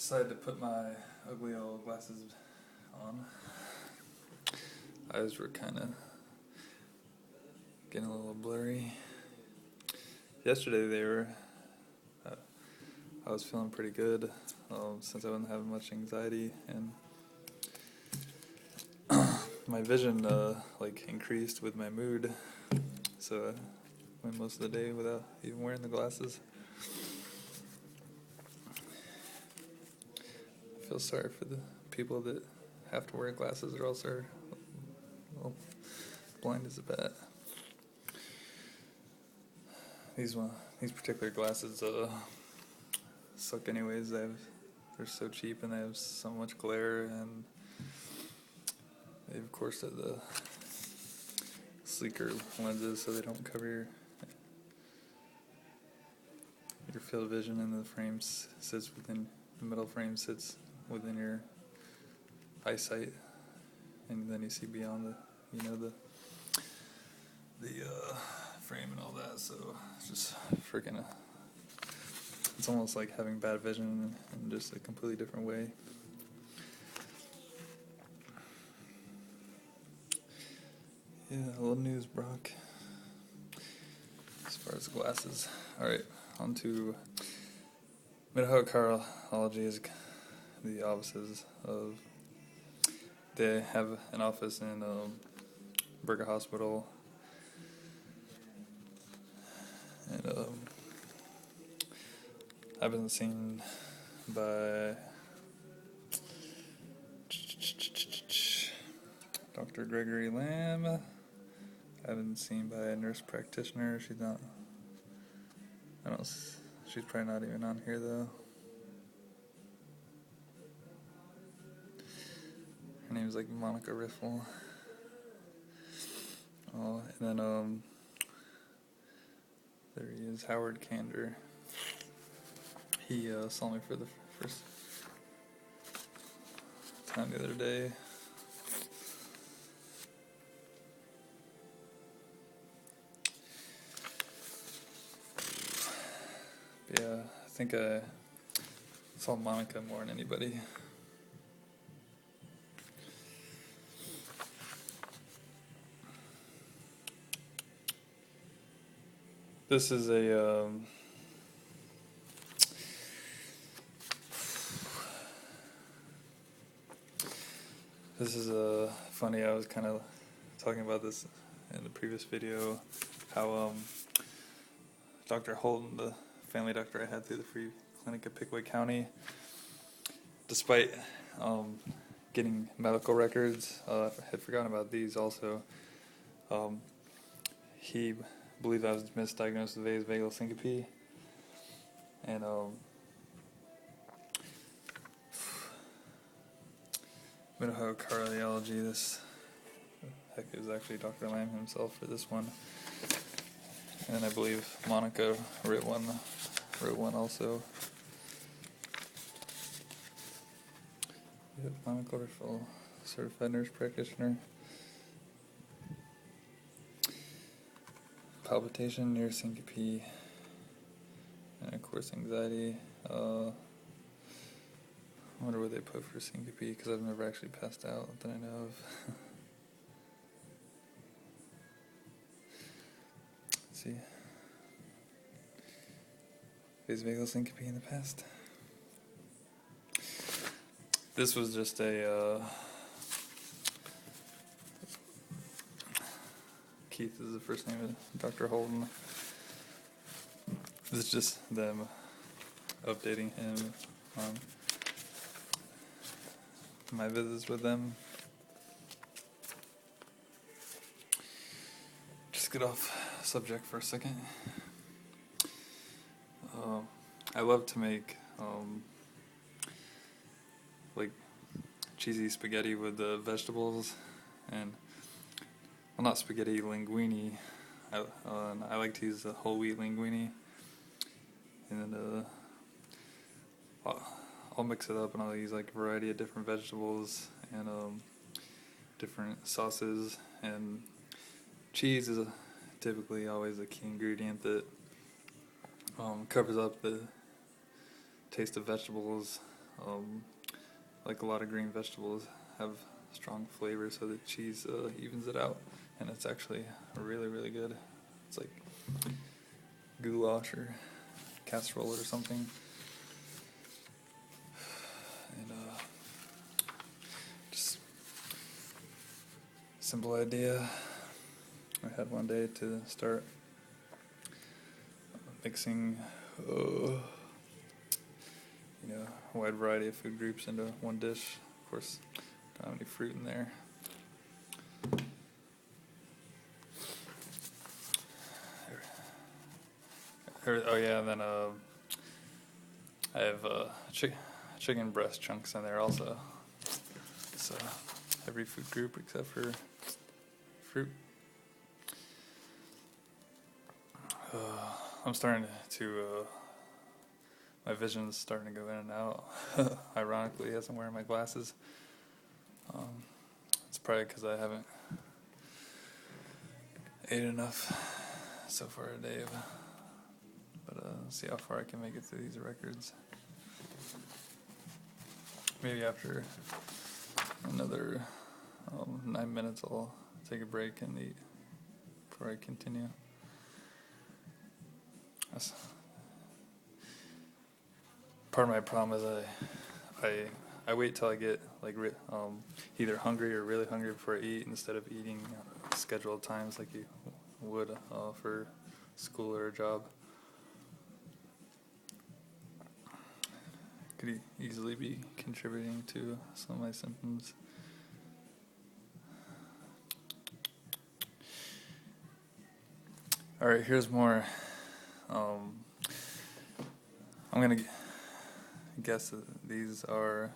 Decided to put my ugly old glasses on. Eyes were kind of getting a little blurry. Yesterday I was feeling pretty good since I wasn't having much anxiety, and my vision increased with my mood, so I went most of the day without even wearing the glasses. I feel sorry for the people that have to wear glasses or else are blind as a bat. These particular glasses suck anyways. They're so cheap and they have so much glare, and they of course have the sleeker lenses so they don't cover your field of vision, and the middle frame sits within your eyesight, and then you see beyond the frame and all that. So it's just freaking it's almost like having bad vision in just a completely different way. Yeah, a little news, Brock, as far as glasses. Alright, on to Mid-Ohio Cardiology is the offices of. They have an office in Berger Hospital, and I've been seen by Dr. Gregory Lamb. I've been seen by a nurse practitioner. She's probably not even on here though. Her name's like Monica Riffle. Oh, and then there he is, Howard Kander. He saw me for the first time the other day. Yeah, I think I saw Monica more than anybody. This is funny. I was kind of talking about this in the previous video, how Dr. Holton, the family doctor I had through the free clinic at Pickaway County, despite getting medical records, I had forgotten about these also, he believed I was misdiagnosed with vagal syncope, and Mid-Ohio Cardiology, this is actually Dr. Lamb himself for this one, and I believe Monica wrote one also. Yep, Monica Riffle, certified nurse practitioner. Palpitation, near syncope, and of course anxiety. I wonder what they put for syncope, because I've never actually passed out that I know of. Let's see. Is vagal syncope in the past? This was just Keith is the first name of Dr. Holton. This is just them updating him on my visits with them. Just get off subject for a second. I love to make cheesy spaghetti with the vegetables, and not spaghetti, linguine. I like to use the whole wheat linguine, and then I'll mix it up, and I'll use like a variety of different vegetables and different sauces, and cheese is typically always a key ingredient that covers up the taste of vegetables. Like a lot of green vegetables have strong flavor, so the cheese evens it out, and it's actually really, really good. It's like goulash or casserole or something. And just simple idea I had one day to start mixing a wide variety of food groups into one dish. Of course, don't have any fruit in there. Oh yeah, and then I have chicken breast chunks in there also. So every food group except for fruit. I'm starting to my vision's starting to go in and out, ironically, as I'm wearing my glasses. It's probably because I haven't ate enough so far today, but see how far I can make it through these records. Maybe after another 9 minutes I'll take a break and eat before I continue. Part of my problem is I wait till I get either hungry or really hungry before I eat, instead of eating scheduled times like you would for school or a job. Could easily be contributing to some of my symptoms. Alright, here's more. I'm gonna guess that these are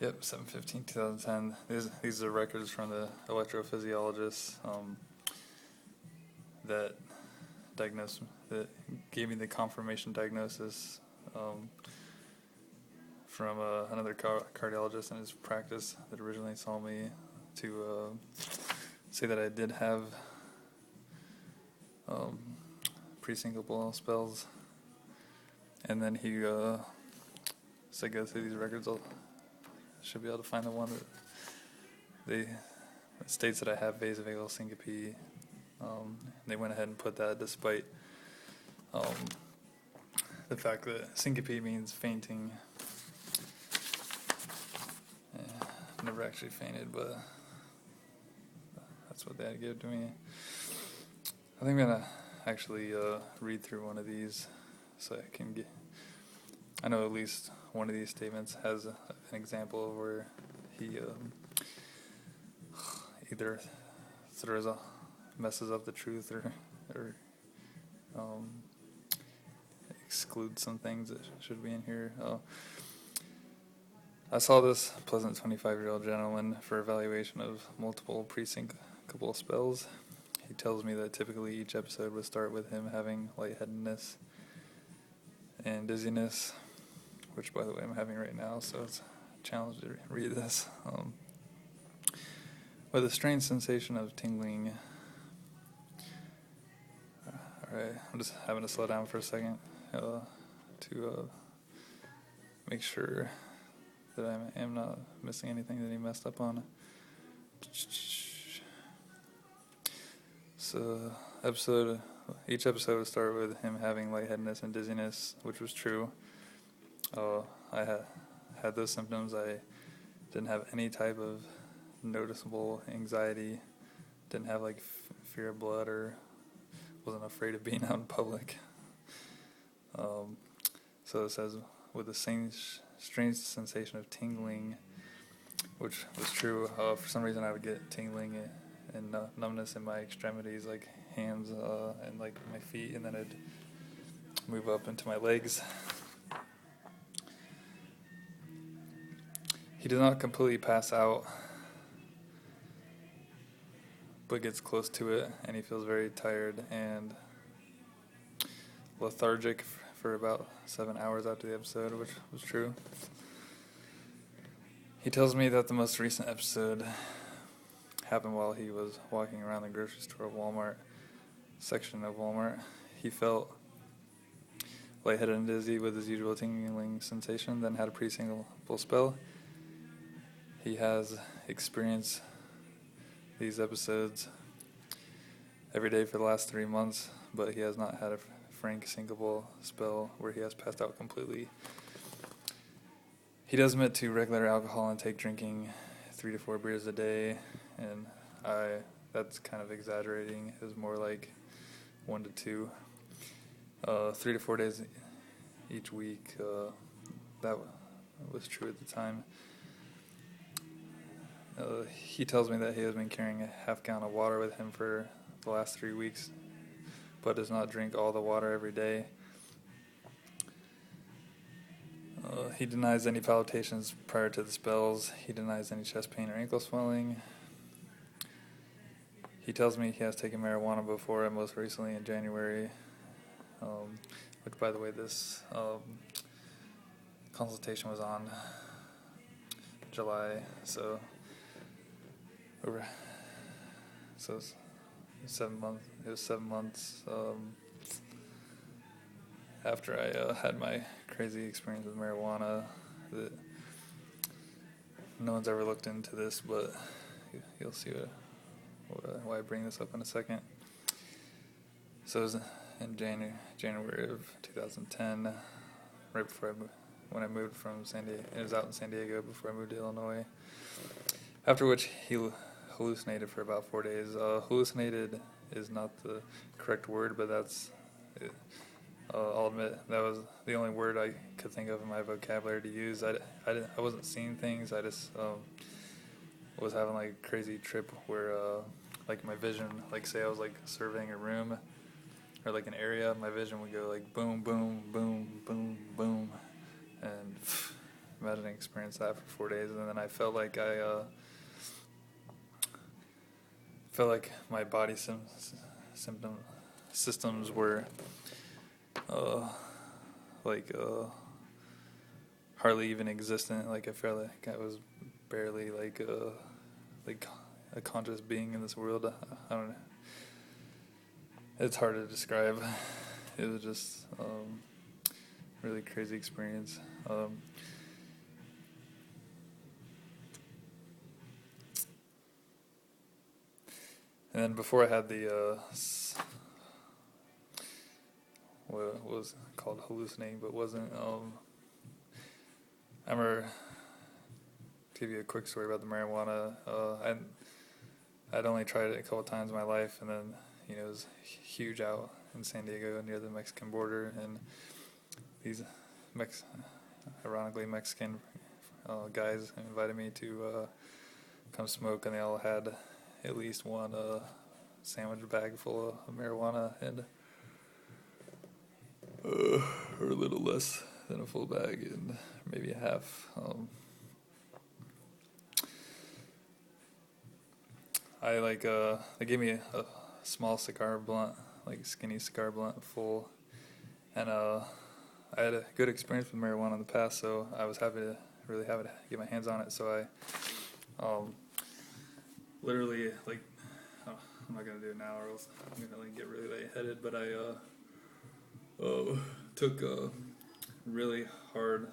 7/15/2010. These are records from the electrophysiologist that gave me the confirmation diagnosis from another cardiologist in his practice that originally saw me to say that I did have presyncopal spells. And then he said, go through these records, I should be able to find the one that states that I have vasovagal syncope. They went ahead and put that despite the fact that syncope means fainting. Never actually fainted, but that's what they had to give to me. I think I'm going to actually read through one of these so I can get... I know at least one of these statements has an example of where he either messes up the truth or excludes some things that should be in here. I saw this pleasant 25-year-old gentleman for evaluation of multiple presyncopal spells. He tells me that typically each episode would start with him having lightheadedness and dizziness, which, by the way, I'm having right now, so it's a challenge to read this. With a strange sensation of tingling. Alright, I'm just having to slow down for a second to make sure that I am not missing anything that he messed up on. So, each episode would start with him having lightheadedness and dizziness, which was true. I had those symptoms. I didn't have any type of noticeable anxiety, didn't have fear of blood, or wasn't afraid of being out in public. So it says, with the same strange sensation of tingling, which was true. For some reason I would get tingling and numbness in my extremities, like hands and my feet, and then it'd move up into my legs. He does not completely pass out, but gets close to it, and he feels very tired and lethargic for about 7 hours after the episode, which was true. He tells me that the most recent episode happened while he was walking around the grocery store section of Walmart. He felt lightheaded and dizzy with his usual tingling sensation, then had a pretty single spell. He has experienced these episodes every day for the last 3 months, but he has not had a frank syncopal spell where he has passed out completely. He does admit to regular alcohol intake, drinking 3 to 4 beers a day, and that's kind of exaggerating. It was more like 1 to 2, 3 to 4 days each week. That was true at the time. He tells me that he has been carrying a half gallon of water with him for the last 3 weeks, but does not drink all the water every day. He denies any palpitations prior to the spells. He denies any chest pain or ankle swelling. He tells me he has taken marijuana before, and most recently in January, which, by the way, this consultation was on July, so it's 7 months. It was 7 months after I had my crazy experience with marijuana. That no one's ever looked into this, but you'll see why I bring this up in a second. So it was in January of 2010, right before when I moved from San Diego. It was out in San Diego before I moved to Illinois. After which he hallucinated for about 4 days. Hallucinated is not the correct word, but that's it. I'll admit that was the only word I could think of in my vocabulary to use. I wasn't seeing things. I just was having like a crazy trip where like my vision, like say I was like surveying a room or like an area, my vision would go like boom, boom, boom, boom, boom, and imagine experiencing that for 4 days, and then I felt like my body systems were hardly even existent. Like I felt like I was barely like a conscious being in this world. I don't know. It's hard to describe. It was just really crazy experience. And then before I had the what was called hallucinating, but wasn't. I remember, to give you a quick story about the marijuana. I'd only tried it a couple times in my life, and then it was huge out in San Diego near the Mexican border, and these ironically Mexican guys invited me to come smoke, and they all had at least one sandwich bag full of marijuana, and or a little less than a full bag, and maybe a half. They gave me a small cigar blunt, like skinny cigar blunt full, and I had a good experience with marijuana in the past, so I was really happy to get my hands on it. So I literally I'm not gonna do it now, or else I'm gonna get really lightheaded. But I took really hard,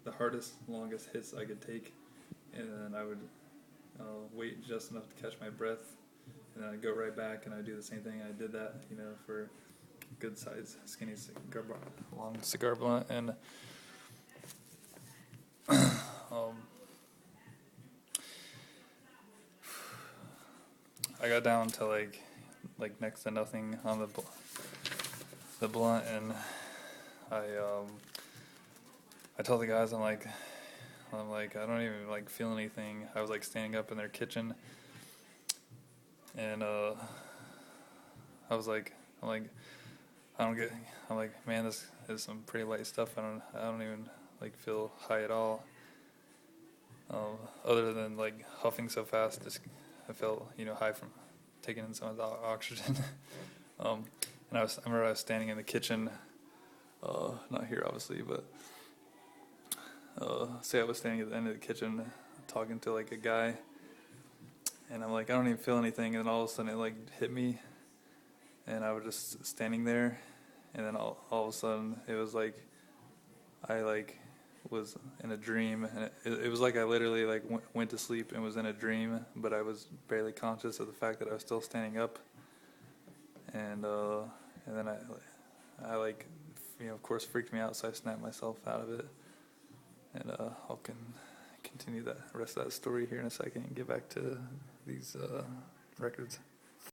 the hardest, longest hits I could take, and then I would wait just enough to catch my breath, and then I'd go right back and I'd do the same thing. I did that, for good size, skinny long cigar blunt, and I got down to like next to nothing on the blunt, and I told the guys I'm like I don't even feel anything. I was standing up in their kitchen, and I'm like, man, this is some pretty light stuff. I don't even feel high at all. Other than huffing so fast, I felt high from taking in some of the oxygen. And I remember I was standing in the kitchen, not here obviously, but say I was standing at the end of the kitchen talking to a guy, and I'm like, I don't even feel anything, and then all of a sudden it hit me, and I was just standing there, and then all of a sudden it was like I like was in a dream, and it was like I literally like went to sleep and was in a dream, but I was barely conscious of the fact that I was still standing up, and then I like, of course freaked me out, so I snapped myself out of it, and I'll continue that rest of that story here in a second and get back to these records.